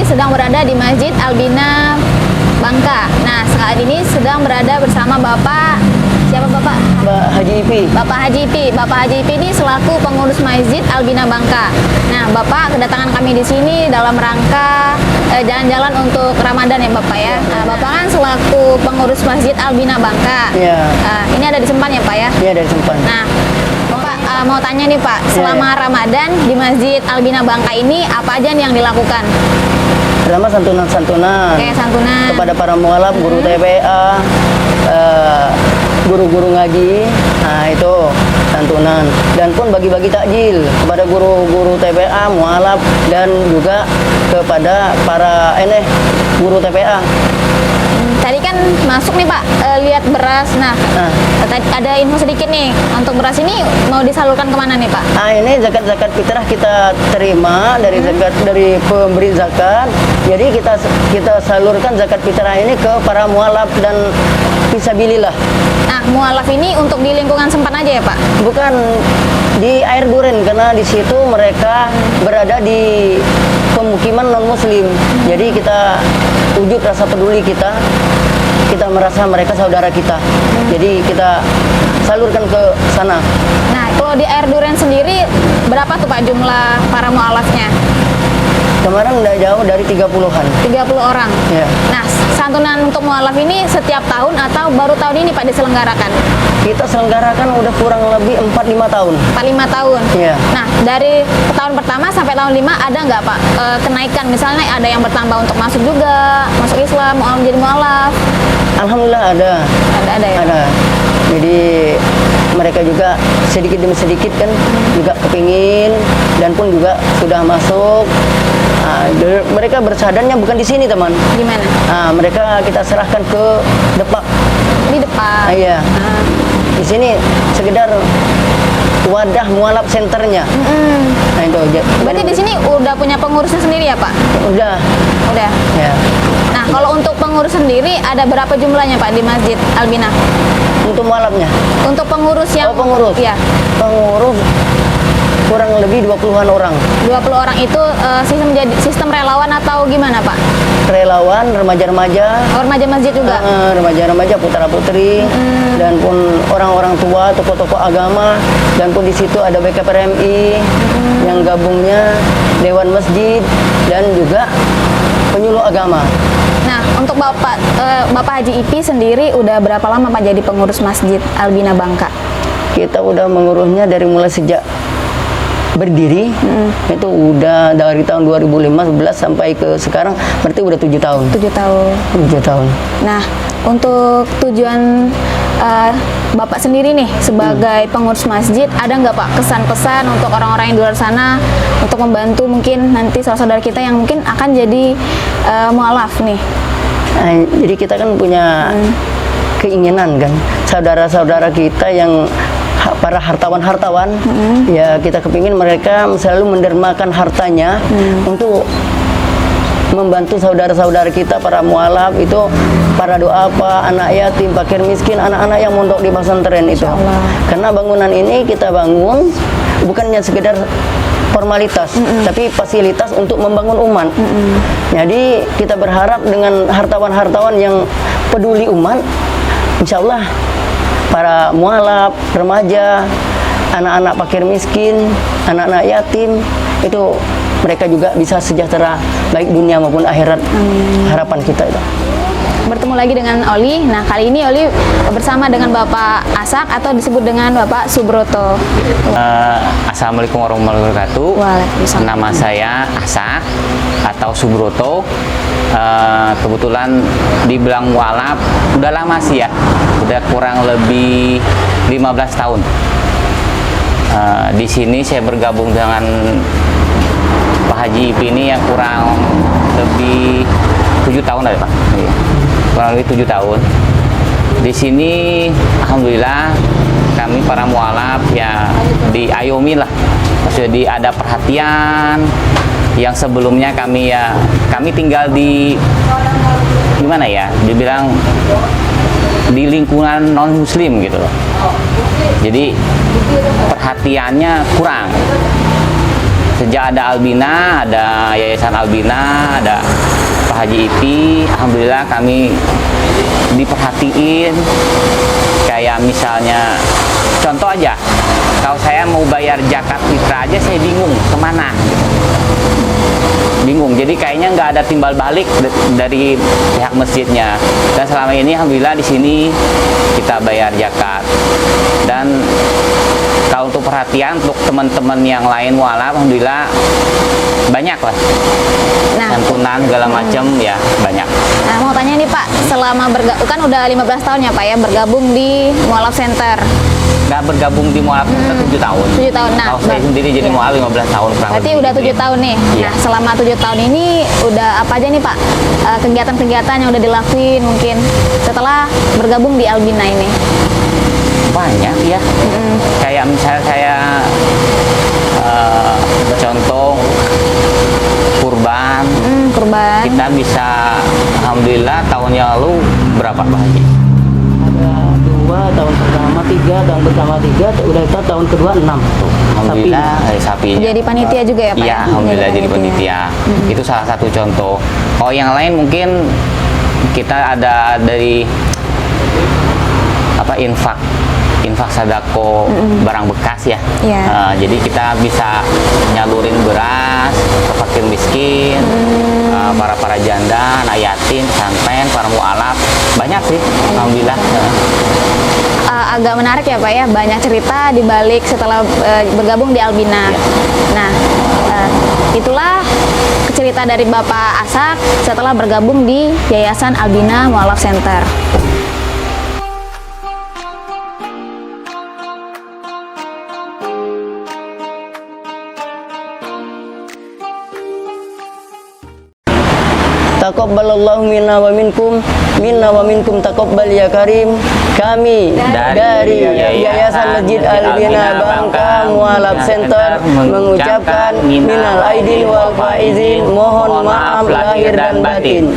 sedang berada di Masjid Albina Bangka. Nah, saat ini sedang berada bersama Bapak, siapa Bapak? Haji Ipi. Bapak Haji Ipi. Bapak Haji Ipi ini selaku pengurus Masjid Albina Bangka. Nah, Bapak kedatangan kami di sini dalam rangka jalan-jalan untuk Ramadan ya Bapak ya. Nah, Bapak kan selaku pengurus Masjid Albina Bangka. Iya. Ini ada di Sempan ya Pak ya? Iya, dari Sempan. Nah, Bapak mau tanya nih Pak, selama Ramadan di Masjid Albina Bangka ini apa aja nih yang dilakukan? Pertama santunan-santunan Kayak santunan. kepada para mualaf, guru TPA, guru-guru ngaji. Nah, itu santunan. Dan pun bagi-bagi takjil kepada guru-guru TPA, mualaf, dan juga kepada para guru TPA. Tadi kan masuk nih Pak, lihat beras. Nah, ada info sedikit nih, untuk beras ini mau disalurkan kemana nih Pak? Nah, ini zakat fitrah kita terima dari zakat dari pemberi zakat. Jadi kita salurkan zakat fitrah ini ke para mualaf dan fisabilillah. Nah, mualaf ini untuk di lingkungan Sempan aja ya Pak? Bukan di Air Duren, karena di situ mereka berada di pemukiman non muslim. Jadi kita wujud rasa peduli kita merasa mereka saudara kita. Jadi kita salurkan ke sana. Nah, kalau di Air Duren sendiri berapa tuh Pak jumlah para mualafnya? Kemarin udah jauh dari 30-an. 30 orang. Ya. Nah, santunan untuk mualaf ini setiap tahun atau baru tahun ini Pak diselenggarakan? Kita selenggarakan udah kurang lebih 4-5 tahun. 4-5 tahun. Iya. Nah, dari tahun pertama sampai tahun 5 ada nggak Pak kenaikan? Misalnya ada yang bertambah untuk masuk juga, masuk Islam, mau menjadi mualaf? Alhamdulillah ada. Ada ya? Ada. Jadi mereka juga sedikit demi sedikit kan juga kepingin dan pun juga sudah masuk. Mereka bersadarnya bukan di sini teman. Gimana? Mereka kita serahkan ke Depak. Di depan. Iya. Di sini sekedar wadah mualaf senternya. Nah itu. Berarti di sini udah punya pengurusnya sendiri ya Pak? Udah. Udah. Ya. Nah, kalau untuk pengurus sendiri ada berapa jumlahnya Pak di Masjid Albina? Untuk mualafnya. Untuk pengurus yang pengurus. Iya. Pengurus kurang lebih 20-an orang. 20 orang itu sistem relawan atau gimana Pak? Relawan, remaja-remaja. Remaja masjid juga? Remaja-remaja, putra-putri, dan pun orang-orang tua, tokoh-tokoh agama, dan pun di situ ada BKPRMI yang gabungnya Dewan Masjid dan juga penyuluh agama. Nah, untuk Bapak Haji Ipi sendiri udah berapa lama Pak jadi pengurus Masjid Albina Bangka? Kita udah mengurusnya dari mulai sejak berdiri, itu udah dari tahun 2015 sampai ke sekarang, berarti udah 7 tahun. 7 tahun. 7 tahun. Nah, untuk tujuan Bapak sendiri nih sebagai pengurus masjid, ada nggak Pak kesan-pesan untuk orang-orang yang di luar sana untuk membantu mungkin nanti saudara-saudara kita yang mungkin akan jadi mualaf nih? Nah, jadi kita kan punya keinginan kan, saudara-saudara kita yang para hartawan-hartawan, ya kita kepingin mereka selalu mendermakan hartanya untuk membantu saudara-saudara kita para mualaf itu, para doafa, anak yatim, fakir miskin, anak-anak yang mondok di pesantren itu. Karena bangunan ini kita bangun bukannya sekedar formalitas, tapi fasilitas untuk membangun umat. Jadi kita berharap dengan hartawan-hartawan yang peduli umat, insya Allah para mualaf, remaja, anak-anak fakir miskin, anak-anak yatim, itu mereka juga bisa sejahtera baik dunia maupun akhirat. Harapan kita itu. Bertemu lagi dengan Oli. Nah, kali ini Oli bersama dengan Bapak Asak atau disebut dengan Bapak Subroto. Assalamualaikum warahmatullahi wabarakatuh. Waalaikumsalam. Nama saya Asak atau Subroto. Kebetulan dibilang mualaf udah lama sih ya, udah kurang lebih 15 tahun. Di sini saya bergabung dengan Pak Haji Ipi ini yang kurang lebih 7 tahun ada Pak. Kurang lebih 7 tahun. Di sini alhamdulillah kami para mualaf ya diayomi lah, maksudnya ada perhatian yang sebelumnya kami tinggal di gimana ya, dibilang di lingkungan non muslim gitu loh, jadi perhatiannya kurang. sejak ada Albina, ada Yayasan Albina, ada Pak Haji Ipi, alhamdulillah kami diperhatiin. Kayak misalnya, contoh aja, kalau saya mau bayar zakat fitrah aja saya bingung kemana. Bingung, jadi kayaknya nggak ada timbal balik dari pihak masjidnya. Dan selama ini alhamdulillah di sini kita bayar zakat. Dan kalau untuk perhatian untuk teman-teman yang lain mualaf, alhamdulillah banyak lah. Nah, Santunan segala macam ya banyak. nah mau tanya nih Pak, selama kan udah 15 tahun ya Pak ya bergabung di Mualaf Center. Nggak bergabung di mualaf kita 7 tahun. 7 tahun. Nah, Kalau saya sendiri jadi iya. mualaf 15 tahun kurang Berarti lebih udah gitu 7 ya. tahun nih. Iya. Nah, selama 7 tahun ini udah apa aja nih Pak kegiatan-kegiatan yang udah dilakuin mungkin setelah bergabung di Albina ini? Banyak ya. Kayak misalnya saya contoh kurban, Kurban. kita bisa alhamdulillah tahun yang lalu berapa Pak Haji? Ada 2 tahun pertama, 3 tahun pertama 3, udah kita tahun kedua 6. Alhamdulillah sapi. Jadi panitia juga ya Pak? Iya, ya? alhamdulillah jadi panitia. Itu salah satu contoh. Oh, yang lain mungkin kita ada dari apa infak sadako barang bekas ya. Iya. Jadi kita bisa nyalurin beras ke fakir miskin, para janda, anak yatim, pesantren, para mualaf, banyak sih, alhamdulillah. Agak menarik ya Pak ya, banyak cerita di balik setelah bergabung di Albina. Iya. Nah, itulah cerita dari Bapak Asak setelah bergabung di Yayasan Albina Mualaf Center. Taqabbalallahu minna wa minkum taqabbal ya karim. Kami dari Yayasan Masjid Albina Bangka Mualaf Center mengucapkan minal aidin wal faizin, mohon maaf lahir dan batin.